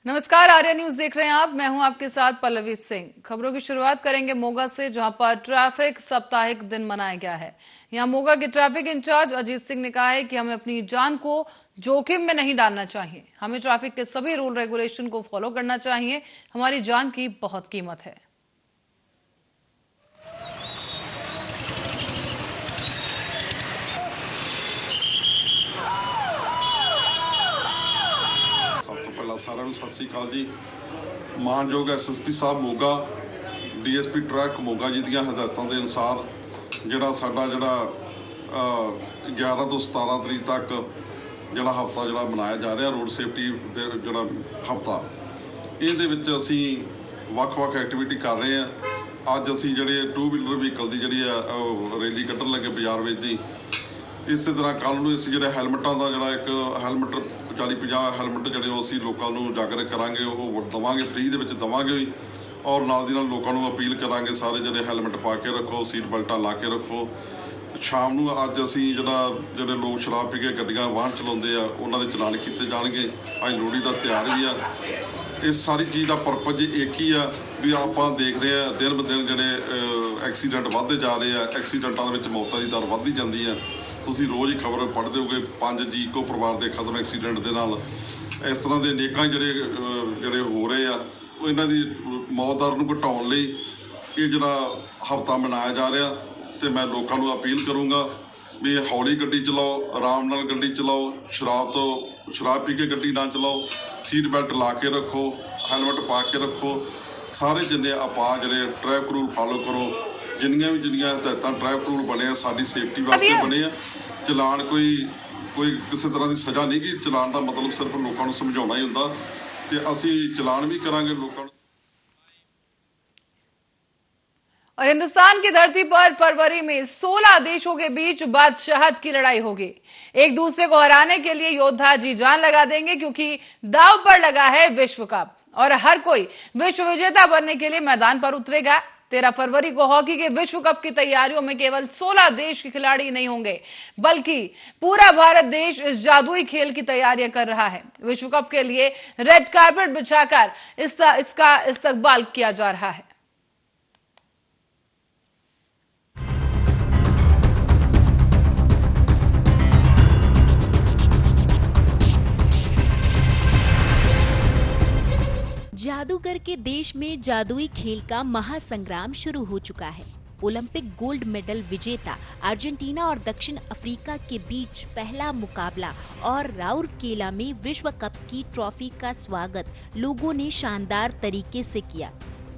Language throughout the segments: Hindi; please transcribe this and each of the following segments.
नमस्कार, आर्या न्यूज देख रहे हैं आप। मैं हूं आपके साथ पल्लवी सिंह। खबरों की शुरुआत करेंगे मोगा से, जहां पर ट्रैफिक साप्ताहिक दिन मनाया गया है। यहां मोगा के ट्रैफिक इंचार्ज अजीत सिंह ने कहा है कि हमें अपनी जान को जोखिम में नहीं डालना चाहिए। हमें ट्रैफिक के सभी रूल रेगुलेशन को फॉलो करना चाहिए। हमारी जान की बहुत कीमत है। सारा सत श्री अकाल जी। मानयोग SSP साहब मोगा, DSP ट्रैक मोगा जी ਦੀਆਂ ਹਦਾਇਤਾਂ ਦੇ ਅਨੁਸਾਰ ਜਿਹੜਾ ਸਾਡਾ 11 ਤੋਂ 17 ਤਰੀਕ ਤੱਕ ਜਿਹੜਾ ਹਫਤਾ ਜਿਹੜਾ ਮਨਾਇਆ ਜਾ ਰਿਹਾ ਰੋਡ ਸੇਫਟੀ ਦੇ ਜਿਹੜਾ ਹਫਤਾ, ਇਹਦੇ ਵਿੱਚ ਅਸੀਂ ਵੱਖ-ਵੱਖ ਐਕਟੀਵਿਟੀ ਕਰ ਰਹੇ ਹਾਂ। ਅੱਜ ਅਸੀਂ ਜਿਹੜੇ 2 ਵੀਲਰ ਵਹੀਕਲ ਦੀ ਜਿਹੜੀ ਰੈਲੀ ਕੱਢਣ ਲੱਗੇ ਬਾਜ਼ਾਰ ਵਿੱਚ ਦੀ। ਇਸੇ ਤਰ੍ਹਾਂ ਕੱਲ ਨੂੰ ਅਸੀਂ ਜਿਹੜੇ ਹੈਲਮਟਾਂ ਦਾ ਜਿਹੜਾ ਇੱਕ ਹੈਲਮਟ 40-50 ਹੈਲਮਟ ਜਿਹੜੇ ਅਸੀਂ ਲੋਕਾਂ ਨੂੰ ਜਾਗਰੂਕ ਕਰਾਂਗੇ, ਉਹ ਦੇਵਾਂਗੇ, ਫ੍ਰੀ ਦੇ ਵਿੱਚ ਦੇਵਾਂਗੇ। ਔਰ ਨਾਲ ਦੀ ਨਾਲ ਲੋਕਾਂ ਨੂੰ ਅਪੀਲ ਕਰਾਂਗੇ ਸਾਰੇ ਜਿਹੜੇ ਹੈਲਮਟ ਪਾ ਕੇ ਰੱਖੋ, ਸੀਟ ਬੈਲਟਾਂ ਲਾ ਕੇ ਰੱਖੋ। ਸ਼ਾਮ ਨੂੰ ਅੱਜ ਅਸੀਂ ਜਿਹੜੇ ਲੋਕ ਸ਼ਰਾਬ ਪੀ ਕੇ ਗੱਡੀਆਂ ਵਾਹਨ ਚਲਾਉਂਦੇ ਆ ਉਹਨਾਂ ਦੇ ਚਲਾਨ ਕੀਤੇ ਜਾਣਗੇ। ਅੱਜ ਲੋਹੜੀ ਦਾ ਤਿਉਹਾਰ ਵੀ ਆ। ਇਸ ਸਾਰੀ ਚੀਜ਼ ਦਾ ਪਰਪਸ ਇੱਕ ਹੀ ਆ ਵੀ ਆਪਾਂ ਦੇਖ ਰਹੇ ਆ ਦਿਨ ਬ ਦਿਨ ਜਿਹੜੇ ਐਕਸੀਡੈਂਟ ਵੱਧਦੇ ਜਾ ਰਹੇ ਆ। ਐਕਸੀਡੈਂਟਾਂ ਦੇ ਵਿੱਚ ਮੌਤਾਂ ਦੀ ਦਰ ਵੱਧਦੀ ਜਾਂਦੀ ਆ। ਤੁਸੀਂ ਰੋਜ਼ ਹੀ ਖਬਰ ਪੜ੍ਹਦੇ ਹੋਗੇ 5 ਜੀ ਇੱਕੋ ਪਰਿਵਾਰ ਦੇ ਖਤਮ ਐਕਸੀਡੈਂਟ ਦੇ ਨਾਲ। ਇਸ ਤਰ੍ਹਾਂ ਦੇ ਅਨੇਕਾਂ ਜਿਹੜੇ ਹੋ ਰਹੇ ਆ, ਉਹ ਇਹਨਾਂ ਦੀ ਮੌਤ ਦਰ ਨੂੰ ਘਟਾਉਣ ਲਈ ਇਹ ਜਿਹੜਾ ਹਫਤਾ ਮਨਾਇਆ ਜਾ ਰਿਹਾ। ਤੇ ਮੈਂ ਲੋਕਾਂ ਨੂੰ ਅਪੀਲ ਕਰੂੰਗਾ ਵੀ ਹੌਲੀ ਗੱਡੀ ਚਲਾਓ, ਆਰਾਮ ਨਾਲ ਗੱਡੀ ਚਲਾਓ, ਸ਼ਰਾਬ ਪੀ ਕੇ ਗੱਡੀ ਨਾ ਚਲਾਓ, ਸੀਟ ਬੈਲਟ ਲਾ ਕੇ ਰੱਖੋ, ਹੈਲਮਟ ਪਾ ਕੇ ਰੱਖੋ। ਸਾਰੇ ਜਿੰਨੇ ਆਪਾਂ ਜਿਹੜੇ ਟ੍ਰੈਫਿਕ ਰੂਲ ਫਾਲੋ ਕਰੋ। ਜਿੰਨੀਆਂ ਹਦਾਇਤਾਂ ਟ੍ਰੈਫਿਕ ਰੂਲ ਬਣੇ ਆ ਸਾਡੀ ਸੇਫਟੀ ਵਾਸਤੇ ਬਣੇ ਆ। ਚਲਾਨ ਕੋਈ ਕਿਸੇ ਤਰ੍ਹਾਂ ਦੀ ਸਜ਼ਾ ਨਹੀਂ ਗੀ। ਚਲਾਨ ਦਾ ਮਤਲਬ ਸਿਰਫ ਲੋਕਾਂ ਨੂੰ ਸਮਝਾਉਣਾ ਹੀ ਹੁੰਦਾ ਤੇ ਅਸੀਂ ਚਲਾਨ ਵੀ ਕਰਾਂਗੇ ਲੋਕਾਂ ਨੂੰ। और हिंदुस्तान की धरती पर फरवरी में 16 देशों के बीच बादशाहत की लड़ाई होगी। एक दूसरे को हराने के लिए योद्धा जी जान लगा देंगे, क्योंकि दांव पर लगा है विश्व कप और हर कोई विश्व विजेता बनने के लिए मैदान पर उतरेगा। 13 फरवरी को हॉकी के विश्व कप की तैयारियों में केवल 16 देश के खिलाड़ी नहीं होंगे, बल्कि पूरा भारत देश इस जादुई खेल की तैयारियां कर रहा है। विश्व कप के लिए रेड कार्पेट बिछाकर इसका इस्तकबाल किया जा रहा है। जादूगर के देश में जादुई खेल का महासंग्राम शुरू हो चुका है। ओलंपिक गोल्ड मेडल विजेता अर्जेंटीना और दक्षिण अफ्रीका के बीच पहला मुकाबला और राउरकेला में विश्व कप की ट्रॉफी का स्वागत लोगों ने शानदार तरीके से किया।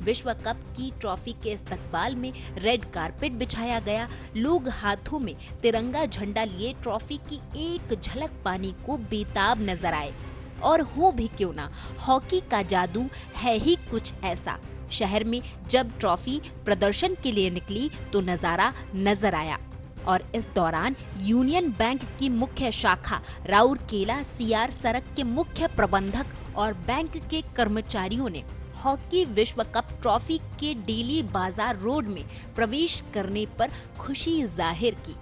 विश्व कप की ट्रॉफी के इस्तकबाल में रेड कारपेट बिछाया गया। लोग हाथों में तिरंगा झंडा लिए ट्रॉफी की एक झलक पाने को बेताब नजर आए। और हो भी क्यों ना, हॉकी का जादू है ही कुछ ऐसा। शहर में जब ट्रॉफी प्रदर्शन के लिए निकली तो नजारा नजर आया। और इस दौरान यूनियन बैंक की मुख्य शाखा राउरकेला CR सड़क के मुख्य प्रबंधक और बैंक के कर्मचारियों ने हॉकी विश्व कप ट्रॉफी के डेली बाजार रोड में प्रवेश करने पर खुशी जाहिर की।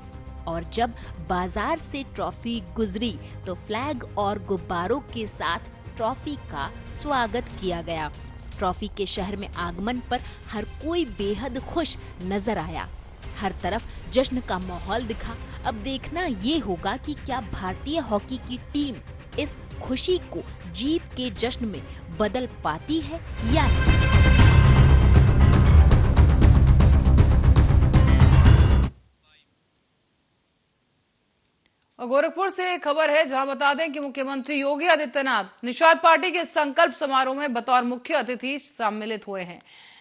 और जब बाजार से ट्रॉफी गुजरी तो फ्लैग और गुब्बारों के साथ ट्रॉफी का स्वागत किया गया। ट्रॉफी के शहर में आगमन पर हर कोई बेहद खुश नजर आया। हर तरफ जश्न का माहौल दिखा। अब देखना ये होगा कि क्या भारतीय हॉकी की टीम इस खुशी को जीत के जश्न में बदल पाती है या नहीं। और गोरखपुर से खबर है, जहां बता दें कि मुख्यमंत्री योगी आदित्यनाथ निषाद पार्टी के संकल्प समारोह में बतौर मुख्य अतिथि सम्मिलित हुए हैं।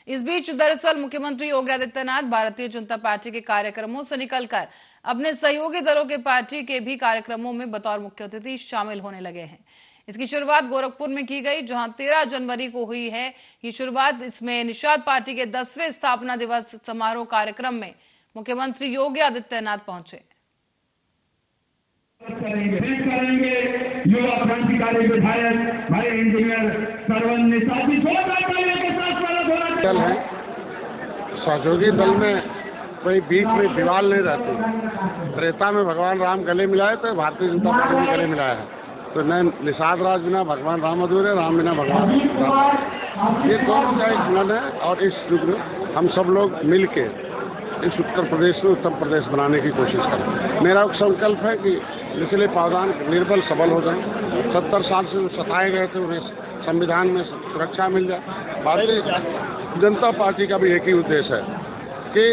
इस बीच दरअसल मुख्यमंत्री योगी आदित्यनाथ भारतीय जनता पार्टी के कार्यक्रमों से निकलकर अपने सहयोगी दलों के पार्टी के भी कार्यक्रमों में बतौर मुख्य अतिथि शामिल होने लगे हैं। इसकी शुरुआत गोरखपुर में की गई, जहां 13 जनवरी को हुई है ये शुरुआत। इसमें निषाद पार्टी के 10वें स्थापना दिवस समारोह कार्यक्रम में मुख्यमंत्री योगी आदित्यनाथ पहुंचे। करेंगे युवा क्रांतिकारी विधायक हमारे इंजीनियर सरवन निषाद जी के साथ स्वागत होना है। सहयोगी दल में कोई बीच में दीवार नहीं रहती। त्रेता में भगवान राम गले मिलाए तो भारतीय जनता पार्टी में गले मिलाया है। तो न निषाद राज बिना भगवान राम अधूरे, राम बिना भगवान राम। ये दोनों का एक मिलन है और इस युग में हम सब लोग मिल के इस उत्तर प्रदेश में उत्तम प्रदेश बनाने की कोशिश करें। मेरा एक संकल्प है कि निचले पावदान निर्बल सबल हो जाए। 70 साल से जो सताए गए थे उन्हें संविधान में सुरक्षा मिल जाए। भारतीय जनता पार्टी का भी एक ही उद्देश्य है कि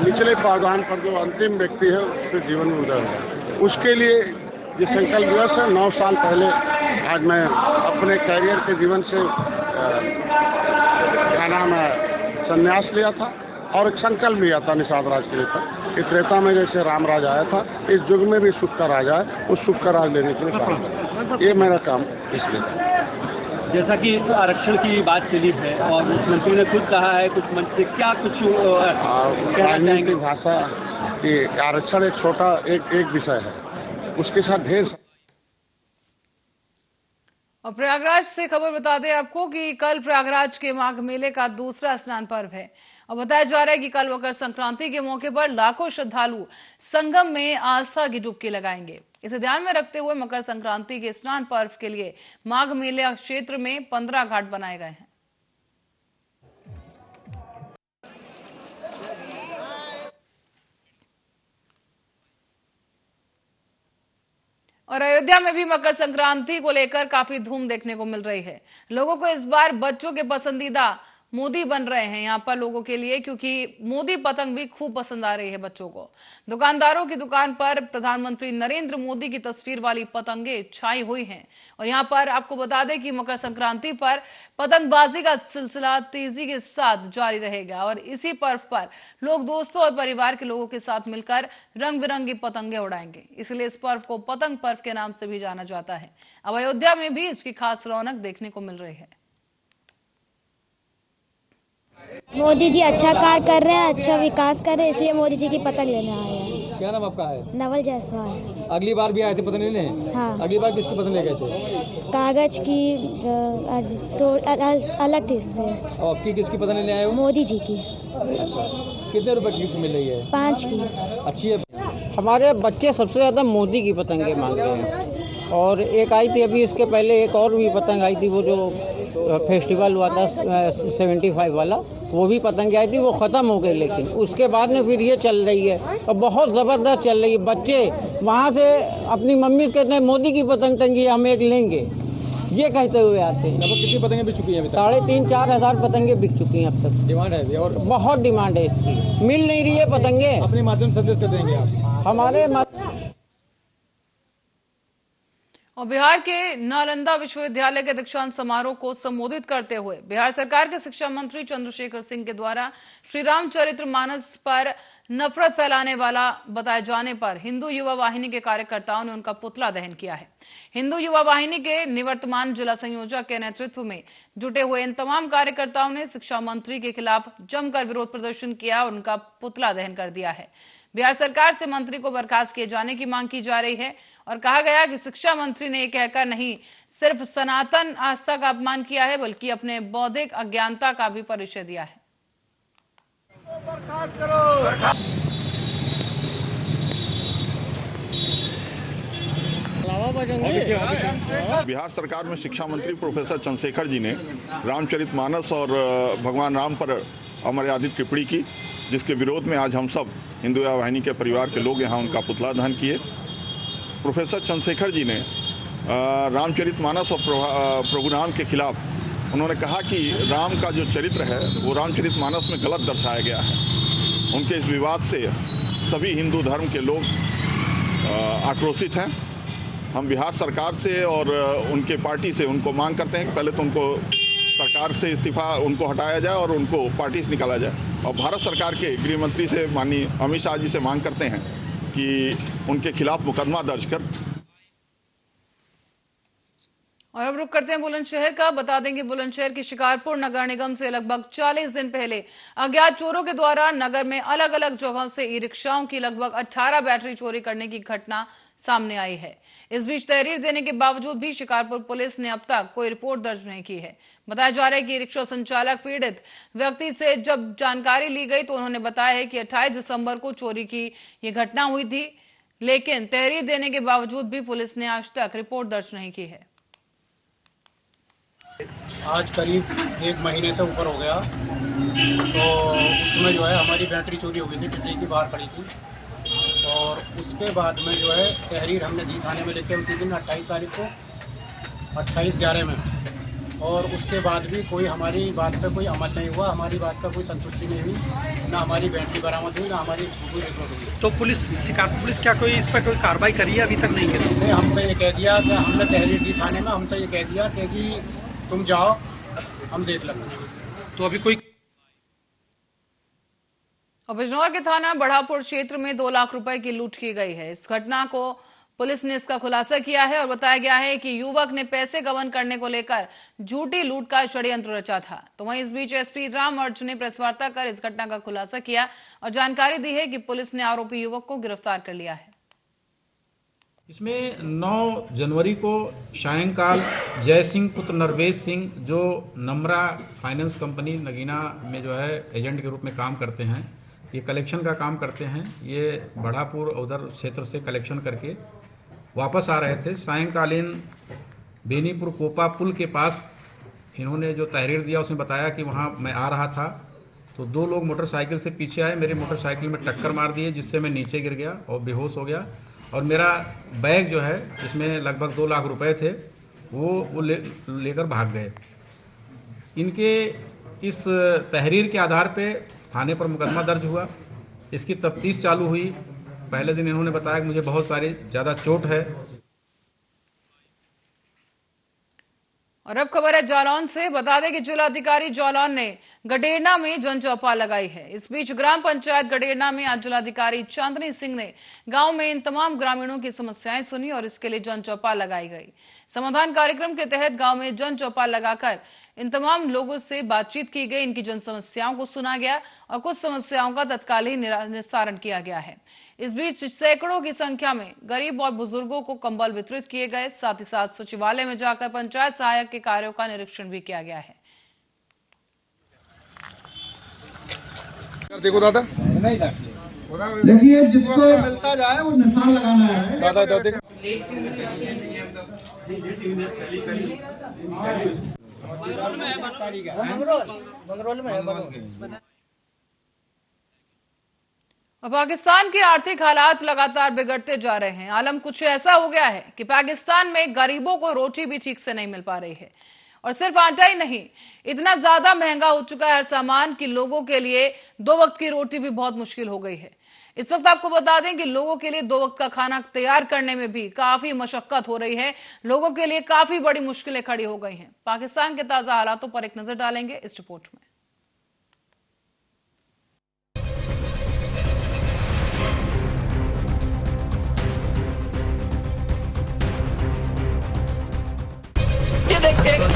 निचले पावदान पर जो अंतिम व्यक्ति है उसके जीवन में उदय हो। उसके लिए ये संकल्प दिवस है। 9 साल पहले आज मैं अपने कैरियर के जीवन से क्या नाम है संन्यास लिया था और एक संकल्प लिया था निषाद राज के लिए कि त्रेता में जैसे रामराज आया था इस युग में भी सुख का राज आए, उस सुख का राज लेने के लिए काम करें। ये मेरा काम इसलिए। जैसा कि आरक्षण की बात चली है और मुख्यमंत्री ने खुद कहा है कुछ मंच से क्या कुछ राजनीतिक भाषा कि आरक्षण एक छोटा एक विषय है, उसके साथ ढेर। और प्रयागराज से खबर बता दें आपको कि कल प्रयागराज के माघ मेले का दूसरा स्नान पर्व है और बताया जा रहा है कि कल मकर संक्रांति के मौके पर लाखों श्रद्धालु संगम में आस्था की डुबकी लगाएंगे। इसे ध्यान में रखते हुए मकर संक्रांति के स्नान पर्व के लिए माघ मेला क्षेत्र में 15 घाट बनाए गए हैं। और अयोध्या में भी मकर संक्रांति को लेकर काफी धूम देखने को मिल रही है। लोगों को इस बार बच्चों के पसंदीदा मोदी बन रहे हैं यहाँ पर लोगों के लिए, क्योंकि मोदी पतंग भी खूब पसंद आ रही है बच्चों को। दुकानदारों की दुकान पर प्रधानमंत्री नरेंद्र मोदी की तस्वीर वाली पतंगे छाई हुई हैं। और यहाँ पर आपको बता दें कि मकर संक्रांति पर पतंगबाजी का सिलसिला तेजी के साथ जारी रहेगा और इसी पर्व पर लोग दोस्तों और परिवार के लोगों के साथ मिलकर रंग बिरंगी पतंगे उड़ाएंगे। इसलिए इस पर्व को पतंग पर्व के नाम से भी जाना जाता है। अब अयोध्या में भी इसकी खास रौनक देखने को मिल रही है। मोदी जी अच्छा कार्य कर रहे हैं, अच्छा विकास कर रहे हैं, इसलिए मोदी जी की पतंग लेने आए हैं। क्या नाम आपका है? नवल जायसवाल। अगली बार भी आए थे पतंग लेने? हाँ। अगली बार किसकी पतंग ले गए थे? कागज की तो अलग थी इससे। और आपकी किसकी पतंग लेने आए हो? मोदी जी की। अच्छा, कितने रुपए की गिफ्ट मिल रही है? 5 की। अच्छी है। हमारे बच्चे सबसे ज़्यादा मोदी की पतंगे मांग रहे हैं। और एक आई थी अभी इसके पहले एक और भी पतंग आई थी, वो जो फेस्टिवल हुआ था 75 वाला, वो भी पतंग आई थी, वो ख़त्म हो गई। लेकिन उसके बाद में फिर ये चल रही है और बहुत ज़बरदस्त चल रही है। बच्चे वहाँ से अपनी मम्मी कहते हैं मोदी की पतंग टंगी है, हम एक लेंगे, ये कहते हुए आते हैं। कितनी पतंगें बिक चुकी हैं अभी तक? 3,500-4 हज़ार पतंगें बिक चुकी हैं अब तक। डिमांड है और बहुत डिमांड है इसकी, मिल नहीं रही है पतंगे। अपने माध्यम से संदेश कर देंगे आप? हमारे और बिहार के नालंदा विश्वविद्यालय के दीक्षांत समारोह को संबोधित करते हुए बिहार सरकार के शिक्षा मंत्री चंद्रशेखर सिंह के द्वारा श्री रामचरितमानस पर नफरत फैलाने वाला बताए जाने पर हिंदू युवा वाहिनी के कार्यकर्ताओं ने उनका पुतला दहन किया है। हिंदू युवा वाहिनी के निवर्तमान जिला संयोजक के नेतृत्व में जुटे हुए इन तमाम कार्यकर्ताओं ने शिक्षा मंत्री के खिलाफ जमकर विरोध प्रदर्शन किया और उनका पुतला दहन कर दिया है। बिहार सरकार से मंत्री को बर्खास्त किए जाने की मांग की जा रही है और कहा गया कि शिक्षा मंत्री ने यह कहकर नहीं सिर्फ सनातन आस्था का अपमान किया है बल्कि अपने बौद्धिक अज्ञानता का भी परिचय दिया है। बिहार सरकार में शिक्षा मंत्री प्रोफेसर चंद्रशेखर जी ने रामचरितमानस और भगवान राम पर अमर्यादित टिप्पणी की, जिसके विरोध में आज हम सब हिंदू युवा वाहिनी के परिवार के लोग यहाँ उनका पुतला दहन किए। प्रोफेसर चंद्रशेखर जी ने रामचरितमानस और प्रभु राम के खिलाफ उन्होंने कहा कि राम का जो चरित्र है वो रामचरितमानस में गलत दर्शाया गया है। उनके इस विवाद से सभी हिंदू धर्म के लोग आक्रोशित हैं। हम बिहार सरकार से और उनके पार्टी से उनको मांग करते हैं कि पहले तो उनको सरकार से इस्तीफा उनको हटाया जाए और उनको पार्टी से निकाला जाए। और भारत सरकार के गृह मंत्री से माननीय अमित शाह जी से मांग करते हैं कि उनके खिलाफ मुकदमा दर्ज कर। और अब रुक करते हैं बुलंदशहर का। बता देंगे बुलंदशहर की शिकारपुर नगर निगम से लगभग 40 दिन पहले अज्ञात चोरों के द्वारा नगर में अलग अलग जगहों से ई रिक्शाओं की लगभग 18 बैटरी चोरी करने की घटना सामने आई है। इस बीच तहरीर देने के बावजूद भी शिकारपुर पुलिस ने अब तक कोई रिपोर्ट दर्ज नहीं की है। बताया जा रहा है कि रिक्शा संचालक पीड़ित व्यक्ति से जब जानकारी ली गई तो उन्होंने बताया है कि 28 दिसंबर को चोरी की ये घटना हुई थी, लेकिन तहरीर देने के बावजूद भी पुलिस ने आज तक रिपोर्ट दर्ज नहीं की है। आज करीब 1 महीने से ऊपर हो गया, तो उसमें जो है हमारी बैटरी चोरी हो गई थी, टिटली की बाहर खड़ी थी, और उसके बाद में जो है तहरीर हमने दी थाने में लेके उसी दिन 28 तारीख को 28/11 में, और उसके बाद भी कोई हमारी बात पे कोई अमल नहीं हुआ, हमारी बात का कोई संतुष्टि नहीं हुई, ना हमारी बैटरी बरामद हुई, ना हमारी कोई रिपोर्ट हुई। तो पुलिस क्या कोई इस पर कोई कार्रवाई करी है? अभी तक नहीं की। हमने हमसे ये कह दिया कि हमने तहरीर दी थाने में, हमसे ये कह दिया कि तुम जाओ, हम देख लेंगे। तो अभी कोई बिजनौर के थाना बढ़ापुर क्षेत्र में 2 लाख रुपए की लूट की गई है। इस घटना को पुलिस ने इसका खुलासा किया है और बताया गया है कि युवक ने पैसे गबन करने को लेकर झूठी लूट का षड्यंत्र रचा था। तो वहीं इस बीच एसपी राम अर्ज ने प्रेस वार्ता कर इस घटना का खुलासा किया और जानकारी दी है कि पुलिस ने आरोपी युवक को गिरफ्तार कर लिया है। इसमें 9 जनवरी को सायंकाल जय सिंह पुत्र नरवेश सिंह, जो नम्रा फाइनेंस कंपनी नगीना में जो है एजेंट के रूप में काम करते हैं, ये कलेक्शन का काम करते हैं, ये बढ़ापुर उधर क्षेत्र से कलेक्शन करके वापस आ रहे थे। सायंकालीन बेनीपुर कोपा पुल के पास इन्होंने जो तहरीर दिया उसमें बताया कि वहाँ मैं आ रहा था, तो 2 लोग मोटरसाइकिल से पीछे आए, मेरी मोटरसाइकिल में टक्कर मार दिए, जिससे मैं नीचे गिर गया और बेहोश हो गया, और मेरा बैग जो है जिसमें लगभग 2 लाख रुपए थे वो लेकर भाग गए। इनके इस तहरीर के आधार पे थाने पर मुकदमा दर्ज हुआ, इसकी तफ्तीश चालू हुई। पहले दिन इन्होंने बताया कि मुझे बहुत सारी ज़्यादा चोट है। और अब खबर है जालौन से। बता दें कि जिलाधिकारी जालौन ने गडेरना में जन चौपाल लगाई है। इस बीच ग्राम पंचायत गडेरना में आज जिलाधिकारी चांदनी सिंह ने गांव में इन तमाम ग्रामीणों की समस्याएं सुनी और इसके लिए जन चौपाल लगाई गई। समाधान कार्यक्रम के तहत गांव में जन चौपाल लगाकर इन तमाम लोगों से बातचीत की गई, इनकी जन समस्याओं को सुना गया और कुछ समस्याओं का तत्काल ही निस्तारण किया गया है। इस बीच सैकड़ों की संख्या में गरीब और बुजुर्गों को कंबल वितरित किए गए। साथ ही साथ सचिवालय में जाकर पंचायत सहायक के कार्यों का निरीक्षण भी किया गया है। देखो दादा, देखिए जिसको मिलता जाए वो निशान लगाना है। दादा दादा पाकिस्तान के आर्थिक हालात लगातार बिगड़ते जा रहे हैं। आलम कुछ ऐसा हो गया है कि पाकिस्तान में गरीबों को रोटी भी ठीक से नहीं मिल पा रही है, और सिर्फ आटा ही नहीं, इतना ज्यादा महंगा हो चुका है हर सामान कि लोगों के लिए 2 वक्त की रोटी भी बहुत मुश्किल हो गई है। इस वक्त आपको बता दें कि लोगों के लिए 2 वक्त का खाना तैयार करने में भी काफी मशक्कत हो रही है। लोगों के लिए काफी बड़ी मुश्किलें खड़ी हो गई हैं। पाकिस्तान के ताजा हालातों पर एक नजर डालेंगे इस रिपोर्ट में।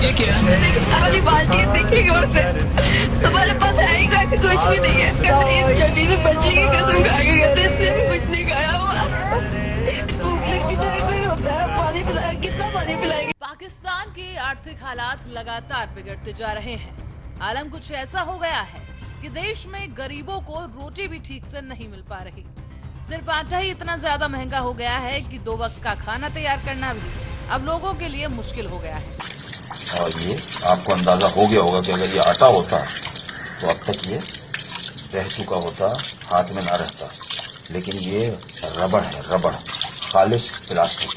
ये क्या है? बाल्टी देखेंगे और तुम्हारे पास आएगा कि कुछ भी नहीं है। जल्दी से बच्ची की कसम खा के कहते इससे भी कुछ नहीं खाया हुआ। कोई होता है, पानी पिलाया, कितना पानी पिलाएंगे। पाकिस्तान के आर्थिक हालात लगातार बिगड़ते जा रहे हैं। आलम कुछ ऐसा हो गया है कि देश में गरीबों को रोटी भी ठीक से नहीं मिल पा रही। सिर्फ आटा ही इतना ज्यादा महंगा हो गया है कि 2 वक्त का खाना तैयार करना भी अब लोगों के लिए मुश्किल हो गया है। और ये आपको अंदाजा हो गया होगा कि अगर ये आटा होता तो अब तक ये रह चुका होता, हाथ में ना रहता। लेकिन ये रबड़ है, रबड़, खालिश प्लास्टिक।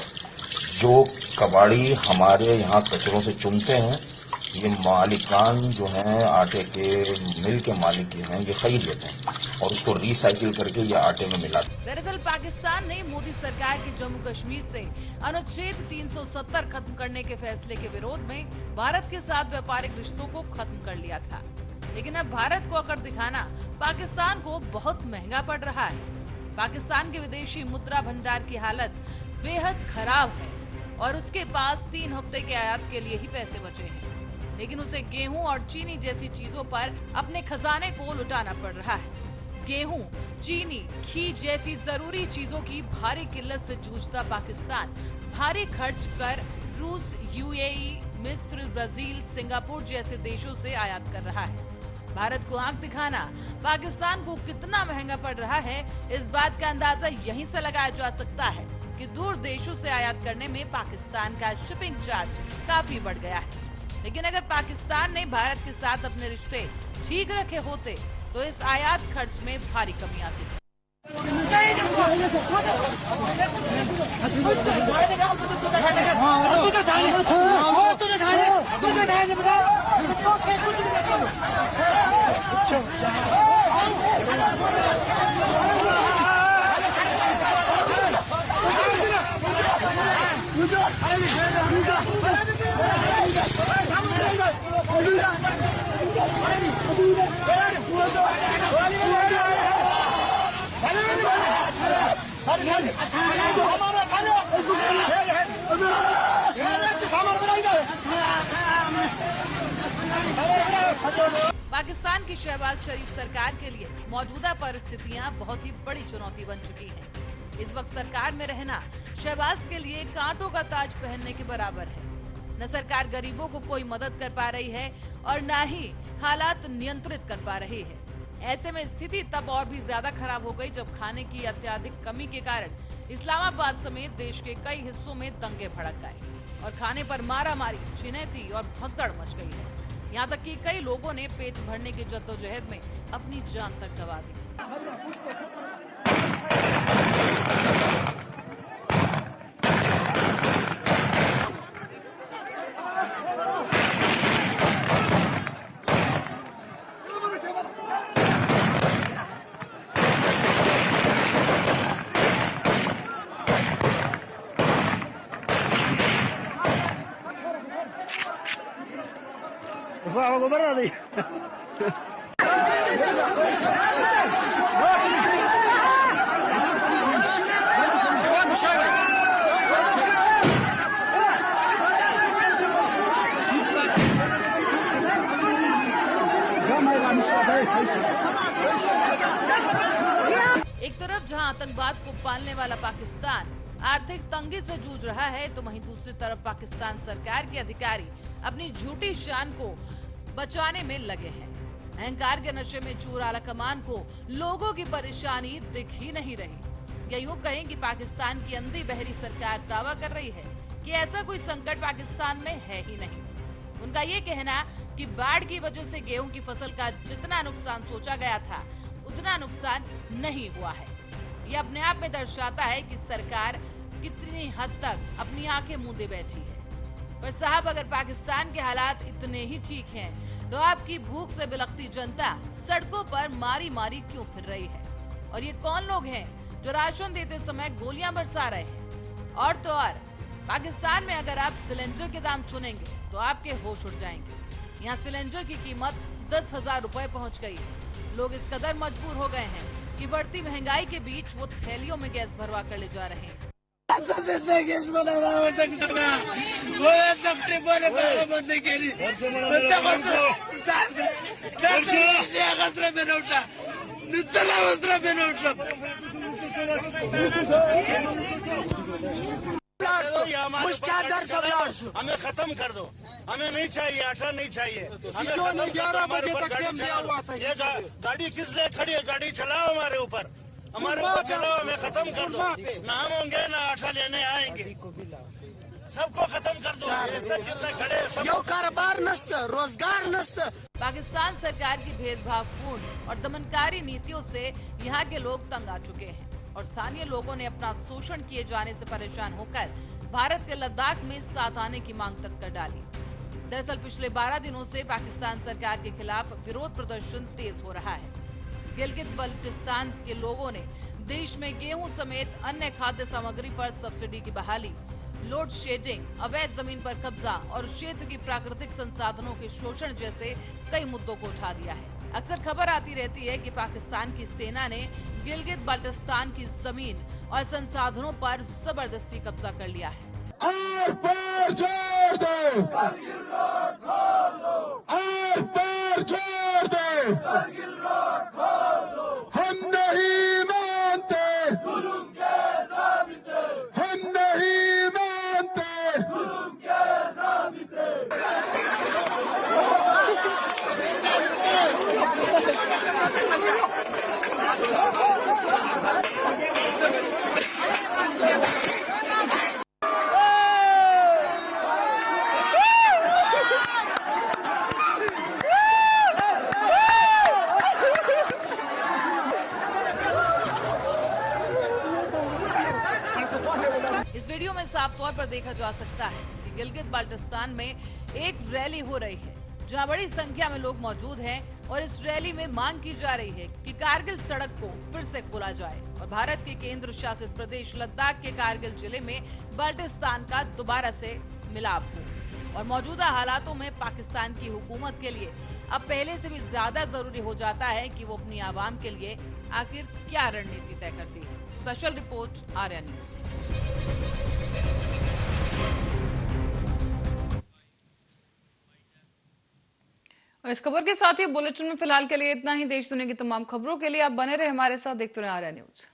जो कबाड़ी हमारे यहाँ कचरों से चुनते हैं, ये मालिकान जो हैं आटे के मिल के मालिक हैं, ये खरीद लेते हैं और उसको रिसाइकिल करके ये आटे में मिलाते हैं। दरअसल पाकिस्तान ने मोदी सरकार के जम्मू कश्मीर से अनुच्छेद 370 खत्म करने के फैसले के विरोध में भारत के साथ व्यापारिक रिश्तों को खत्म कर लिया था। लेकिन अब भारत को अकड़ दिखाना पाकिस्तान को बहुत महंगा पड़ रहा है। पाकिस्तान के विदेशी मुद्रा भंडार की हालत बेहद खराब है और उसके पास 3 हफ्ते के आयात के लिए ही पैसे बचे हैं, लेकिन उसे गेहूं और चीनी जैसी चीजों पर अपने खजाने को लुटाना पड़ रहा है। गेहूं, चीनी, घी जैसी जरूरी चीजों की भारी किल्लत से जूझता पाकिस्तान भारी खर्च कर रूस, यूएई, मिस्र, ब्राजील, सिंगापुर जैसे देशों से आयात कर रहा है। भारत को आंख दिखाना पाकिस्तान को कितना महंगा पड़ रहा है, इस बात का अंदाजा यहीं से लगाया जा सकता है कि दूर देशों से आयात करने में पाकिस्तान का शिपिंग चार्ज काफी बढ़ गया है। लेकिन अगर पाकिस्तान ने भारत के साथ अपने रिश्ते ठीक रखे होते तो इस आयात खर्च में भारी कमी आती। पाकिस्तान की शहबाज शरीफ सरकार के लिए मौजूदा परिस्थितियां बहुत ही बड़ी चुनौती बन चुकी हैं। इस वक्त सरकार में रहना शहबाज के लिए कांटों का ताज पहनने के बराबर है। न सरकार गरीबों को कोई मदद कर पा रही है और न ही हालात नियंत्रित कर पा रही है। ऐसे में स्थिति तब और भी ज्यादा खराब हो गई जब खाने की अत्यधिक कमी के कारण इस्लामाबाद समेत देश के कई हिस्सों में दंगे भड़क गए और खाने पर मारामारी, छिनैती और भगदड़ मच गई है। यहाँ तक कि कई लोगों ने पेट भरने की जद्दोजहद में अपनी जान तक गंवा दी। एक तरफ जहां आतंकवाद को पालने वाला पाकिस्तान आर्थिक तंगी से जूझ रहा है, तो वहीं दूसरी तरफ पाकिस्तान सरकार के अधिकारी अपनी झूठी शान को बचाने में लगे हैं। अहंकार के नशे में चूर आला कमान को लोगों की परेशानी दिख ही नहीं रही। या यूं कहें कि पाकिस्तान की अंधी बहरी सरकार दावा कर रही है कि ऐसा कोई संकट पाकिस्तान में है ही नहीं। उनका ये कहना कि बाढ़ की वजह से गेहूं की फसल का जितना नुकसान सोचा गया था उतना नुकसान नहीं हुआ है। ये अपने आप में दर्शाता है कि सरकार कितनी हद तक अपनी आंखें मूंदे बैठी है। पर साहब, अगर पाकिस्तान के हालात इतने ही ठीक हैं, तो आपकी भूख से बिलखती जनता सड़कों पर मारी मारी क्यों फिर रही है? और ये कौन लोग हैं जो राशन देते समय गोलियां बरसा रहे हैं? और तो और पाकिस्तान में अगर आप सिलेंडर के दाम सुनेंगे तो आपके होश उड़ जाएंगे। यहाँ सिलेंडर की कीमत 10,000 रुपए पहुँच गई है। लोग इस कदर मजबूर हो गए हैं कि बढ़ती महंगाई के बीच वो थैलियों में गैस भरवा कर ले जा रहे हैं। हमें खत्म कर दो, हमें नहीं चाहिए, आटा नहीं चाहिए, हमें खत्म 11 बजे तक ये गाड़ी किस लिए खड़ी है? गाड़ी चलाओ हमारे ऊपर चलाओ, हमें खत्म कर दो। ना हम होंगे ना आटा लेने आएंगे, सबको खत्म कर दो। जितने खड़े सब कारोबार नष्ट, रोजगार नष्ट। पाकिस्तान सरकार की भेदभावपूर्ण और दमनकारी नीतियों से यहाँ के लोग तंग आ चुके हैं और स्थानीय लोगों ने अपना शोषण किए जाने से परेशान होकर भारत के लद्दाख में साथ आने की मांग तक कर डाली। दरअसल पिछले 12 दिनों से पाकिस्तान सरकार के खिलाफ विरोध प्रदर्शन तेज हो रहा है। गिलगित बल्टिस्तान के लोगों ने देश में गेहूं समेत अन्य खाद्य सामग्री पर सब्सिडी की बहाली, लोड शेडिंग, अवैध जमीन पर कब्जा और क्षेत्र की प्राकृतिक संसाधनों के शोषण जैसे कई मुद्दों को उठा दिया है। अक्सर खबर आती रहती है कि पाकिस्तान की सेना ने गिलगित बल्टिस्तान की जमीन और संसाधनों पर जबरदस्ती कब्जा कर लिया है। हम नहीं मानते, हम नहीं मानते। तौर पर देखा जा सकता है कि गिलगित बाल्टिस्तान में एक रैली हो रही है जहां बड़ी संख्या में लोग मौजूद हैं और इस रैली में मांग की जा रही है कि कारगिल सड़क को फिर से खोला जाए और भारत के केंद्र शासित प्रदेश लद्दाख के कारगिल जिले में बाल्टिस्तान का दोबारा से मिलाप हो। और मौजूदा हालातों में पाकिस्तान की हुकूमत के लिए अब पहले से भी ज्यादा जरूरी हो जाता है कि वो अपनी आवाम के लिए आखिर क्या रणनीति तय करती है। Special report Arya news. और इस खबर के साथ ही बुलेटिन में फिलहाल के लिए इतना ही। देश दुनिया की तमाम खबरों के लिए आप बने रहे हमारे साथ, देखते रहे आर्या न्यूज।